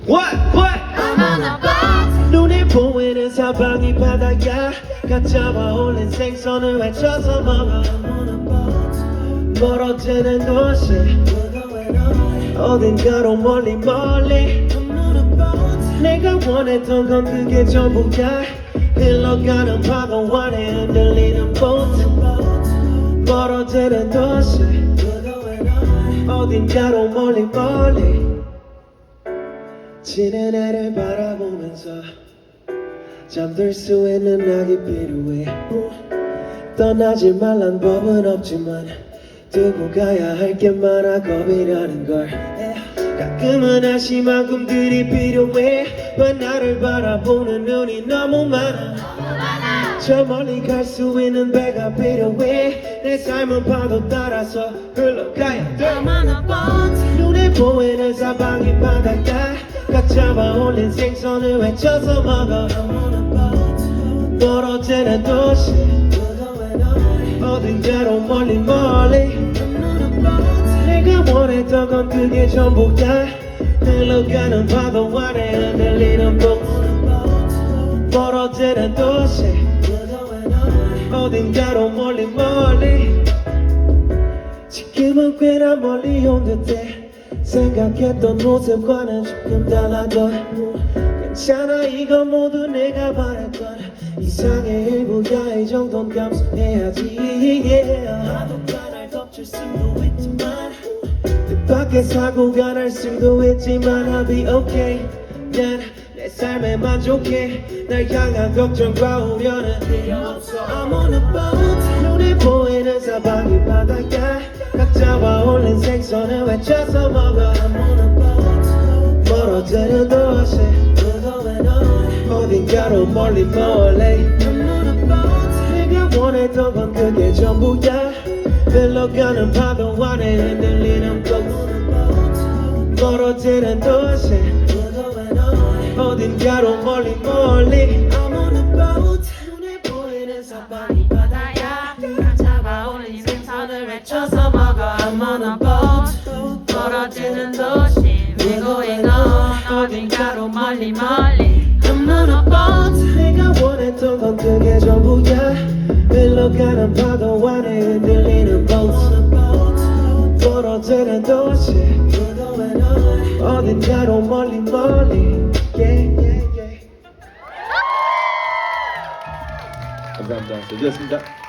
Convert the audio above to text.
What? I'm on a boat. 눈에 보이는 사방이 바다야 가짜와 올린 생선을 외쳐서 먹어 멀어지는 도시 어딘가로 멀리 내가 원했던 건 그게 전부야 흘러가는 파도 안에 흔들리는 보트 멀어지는 도시 어딘가로 멀리 지는 해를 바라보면서 잠들 수 있는 낙이 필요해 떠나지 말란 법은 없지만 두고 가야 할 게 많아 겁이 나는 걸 가끔은 한심한 꿈들이 필요해 왜 나를 바라보는 눈이 너무 많아 저 멀리 갈 수 있는 배가 필요해 내 삶은 파도 따라서 흘러가야 돼 I'm on a boat. 눈에 보이는 사방이 바다야 가짜와 올린 생선을 외쳐서 먹어 멀어지는 도시 어딘가로 멀리 내가 원했던 건 그게 전부야 흘러가는 파도 안에 흔들리는 보트 멀어지는 도시 어딘가로 멀리 지금은 꽤나 멀리 온 듯해 생각했던 모습과는 조금 달라도 괜찮아 이건 모두 내가 바랬던 이상의 일부야 이 정도는 감수해야지 파도가 날 덮칠 수도 있지만 뜻밖의 사고가 날 수도 있지만 I'll be okay 난 내 삶에 만족해 날 향한 걱정과 우려는 필요 없어 I'm on a boat 눈에 보이는 사방이 바다야 가짜와 올린 생선을 외쳐서 먹어 I'm on a boat 멀어지는 도시 어딘가로 멀리 I'm on a boat 내가 원했던 건 그게 전부야 흘러가는 파도 안에 흔들리는 보트 멀어지는 도시 어딘가로 멀리 I'm on a boat 눈에 보이는 사방이 바다야 가짜와 올린 생선을 외쳐서 먹어 I'm on a boat. 멀어지는 도시 We're going on. 어딘가로 멀리 I'm on a boat. 내가 원했던 건 그게 전부야 흘러가는 파도 안에 흔들리는 보트 멀어지는 도시 어딘가로 멀리 감사합니다. 잘 들었습니다.